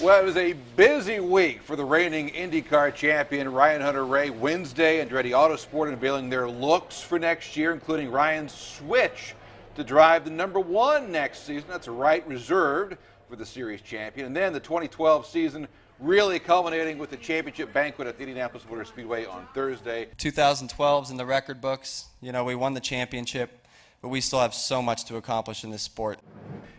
Well, it was a busy week for the reigning IndyCar champion Ryan Hunter-Reay. Wednesday, Andretti Autosport unveiling their looks for next year, including Ryan's switch to drive the #1 next season. That's a right reserved for the series champion. And then the 2012 season really culminating with the championship banquet at the Indianapolis Motor Speedway on Thursday. 2012's in the record books. You know, we won the championship, but we still have so much to accomplish in this sport.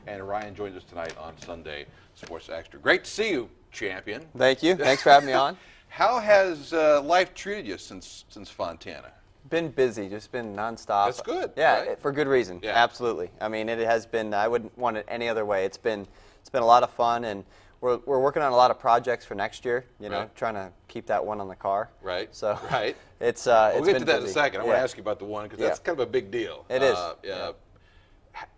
And Ryan joins us tonight on Sunday Sports Extra. Great to see you, champion. Thank you. Thanks for having me on. How has life treated you since Fontana? Been busy, just been nonstop. That's good. Yeah, right? for good reason. Yeah. Absolutely. I mean, it has been. I wouldn't want it any other way. It's been a lot of fun, and we're working on a lot of projects for next year. You know, Right. trying to keep that one on the car. Right. So right. it's We'll it's get been to that in a busy. second. I Yeah. want to ask you about the one because that's kind of a big deal. It is.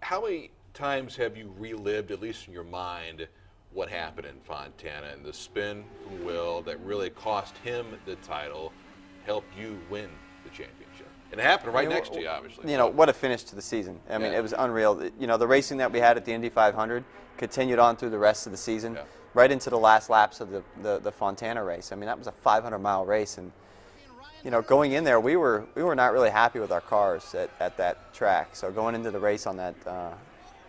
How many times have you relived, at least in your mind, what happened in Fontana and the spin from Will that really cost him the title, helped you win the championship? And it happened right next to you, obviously. You know, what a finish to the season. I mean, it was unreal. You know, the racing that we had at the Indy 500 continued on through the rest of the season, right into the last laps of the Fontana race. I mean, that was a 500-mile race, and you know, going in there, we were not really happy with our cars at that track. So going into the race on that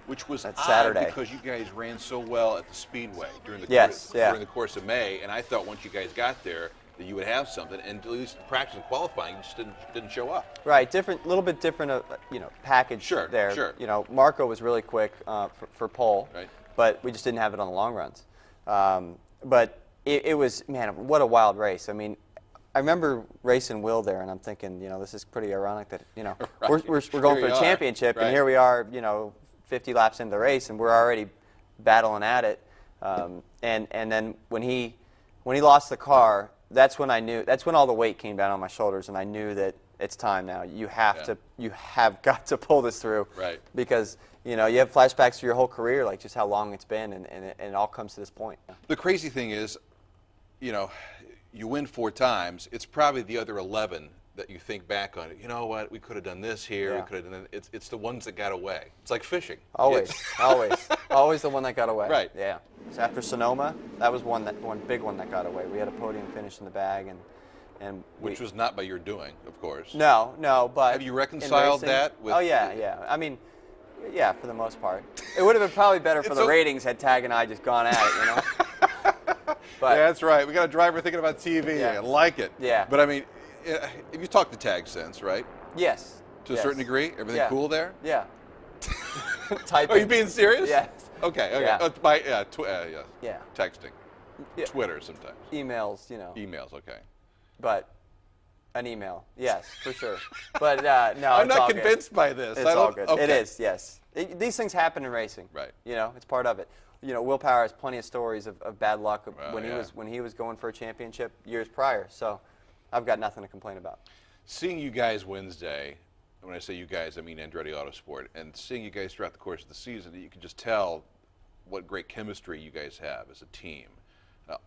which was that odd Saturday, because you guys ran so well at the Speedway during the during the course of May, and I thought once you guys got there that you would have something, and at least practice and qualifying, you just didn't show up. Right, little bit different, you know, package there. Sure. You know, Marco was really quick for pole, right, but we just didn't have it on the long runs. But it was, man, what a wild race. I mean, I remember racing Will there, and I'm thinking, you know, this is pretty ironic that, you know, we're going for a championship, and here we are, you know, 50 laps into the race, and we're already battling at it. And then when he lost the car, that's when I knew. That's when all the weight came down on my shoulders, and I knew that it's time now. You have got to pull this through. Right. Because you know you have flashbacks to your whole career, like just how long it's been, and it all comes to this point. The crazy thing is, you know, you win 4 times. It's probably the other 11 that you think back on it. You know what? We could have done this here. We could have done that. It's the ones that got away. It's like fishing. Always, always the one that got away. Right. Yeah. So after Sonoma, that was one big one that got away. We had a podium finish in the bag, and which was not by your doing, of course. No, but have you reconciled that with? Oh yeah. I mean, yeah, for the most part. It would have been probably better for the ratings had Tag and I just gone at it, you know. But yeah, that's right. We got a driver thinking about TV. I like it. Yeah. But I mean, if you talk to Tag since, right? Yes. To a certain degree, everything cool there? Yeah. Typing. Are you being serious? Yes. Okay. Yeah. Yeah. Texting. Yeah. Twitter sometimes. Emails, you know. Emails, okay. But an email, yes, for sure. But no, I'm not convinced by this. It's all good. Okay. It is, yes. These things happen in racing. Right. You know, it's part of it. You know, Will Power has plenty of stories of bad luck when he was going for a championship years prior. So I've got nothing to complain about. Seeing you guys Wednesday, when I say you guys, I mean Andretti Autosport, and seeing you guys throughout the course of the season, you can just tell what great chemistry you guys have as a team.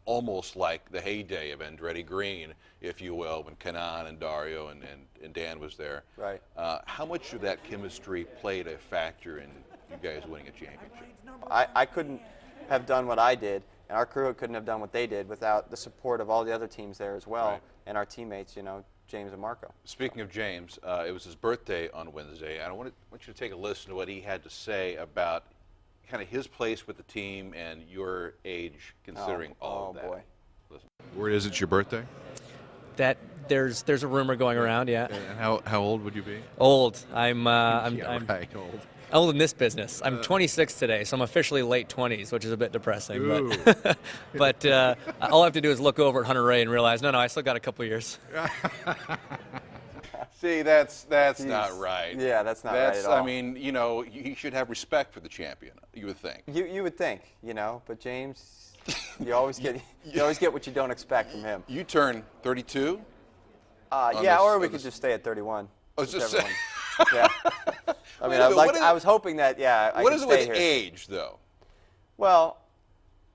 Almost like the heyday of Andretti Green, if you will, when Kanan and Dario and Dan was there. Right. How much of that chemistry played a factor in you guys winning a championship? I couldn't have done what I did, and our crew couldn't have done what they did without the support of all the other teams there as well, and our teammates, you know, James and Marco. Speaking of James, it was his birthday on Wednesday, and I want you to take a listen to what he had to say about kind of his place with the team and your age, considering all of that. Boy. Listen. Word is it's your birthday? That there's a rumor going around, yeah. And how old would you be? Old. I'm old. old in this business. I'm 26 today, so I'm officially late 20s, which is a bit depressing. Ooh. But all I have to do is look over at Hunter-Reay and realize, no, I still got a couple years. See, that's not right. Yeah, that's not right at all. I mean, you know, he should have respect for the champion, you would think. You would think, you know, but James, you always get what you don't expect from him. You turn 32? Yeah, or we could just stay at 31. I was just saying. Yeah. I mean, I was hoping that, I could stay here. What is it with age, though? Well,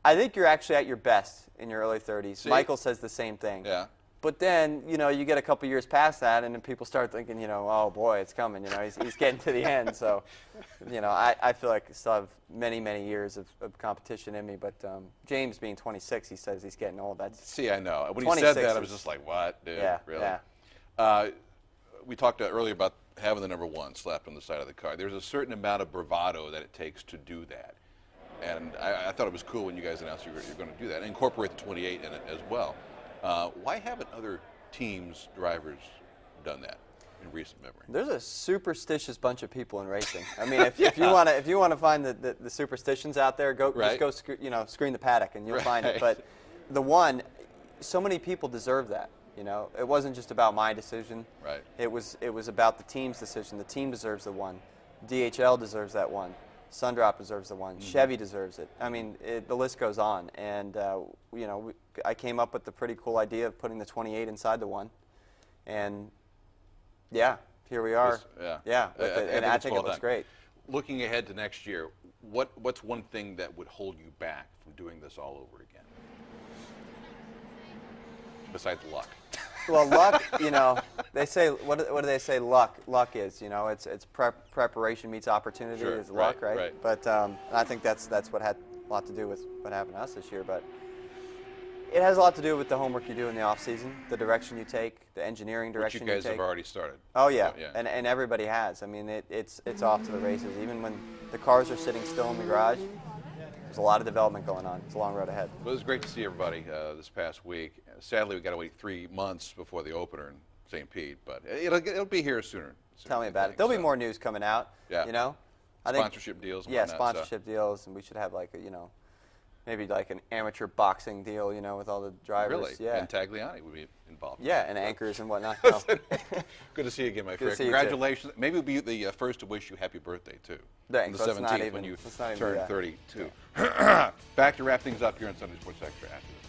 I think you're actually at your best in your early 30s. See? Michael says the same thing. Yeah. But then, you know, you get a couple years past that, and then people start thinking, you know, oh boy, it's coming. You know, he's getting to the end. So, you know, I feel like I still have many, many years of competition in me. But James, being 26, he says he's getting old. See, I know. When he said that, I was just like, what, dude? Yeah, really? yeah. We talked earlier about having the number 1 slapped on the side of the car. There's a certain amount of bravado that it takes to do that. And I thought it was cool when you guys announced you're going to do that and incorporate the 28 in it as well. Why haven't other teams, drivers, done that in recent memory? There's a superstitious bunch of people in racing. I mean, if you want to find the superstitions out there, just go screen the paddock and you'll find it. But the one, so many people deserve that. You know, it wasn't just about my decision. Right. It was about the team's decision. The team deserves the one. DHL deserves that one. Sundrop deserves the one. Chevy deserves it. I mean, the list goes on. And, you know, I came up with the pretty cool idea of putting the 28 inside the one. And, yeah, here we are. Yeah. And I think it looks great. Looking ahead to next year, what's one thing that would hold you back from doing this all over again? Besides luck. Well, luck, you know, they say, what do they say luck is? You know, it's preparation meets opportunity is luck, right? But I think that's what had a lot to do with what happened to us this year. But it has a lot to do with the homework you do in the off season, the direction you take, the engineering direction you take. Which you guys have already started. Oh, yeah. And everybody has. I mean, it's off to the races. Even when the cars are sitting still in the garage, there's a lot of development going on. It's a long road ahead. Well, it was great to see everybody this past week. Sadly, we got to wait 3 months before the opener in St. Pete, but it'll be here sooner. Tell me about it. There'll be more news coming out. Yeah. You know, sponsorship deals. And yeah, whatnot, sponsorship deals, and we should have like a, you know, maybe like an amateur boxing deal, you know, with all the drivers. Really? Yeah. And Tagliani would be involved. Yeah, and anchers and whatnot. No. Good to see you again, my friend. to see you, too. Congratulations. Maybe we'll be the first to wish you happy birthday, too. Thanks. On the Let's not 17th even- when you let's not even turn do that. 32. Back to wrap things up here on Sunday Sports Extra after this.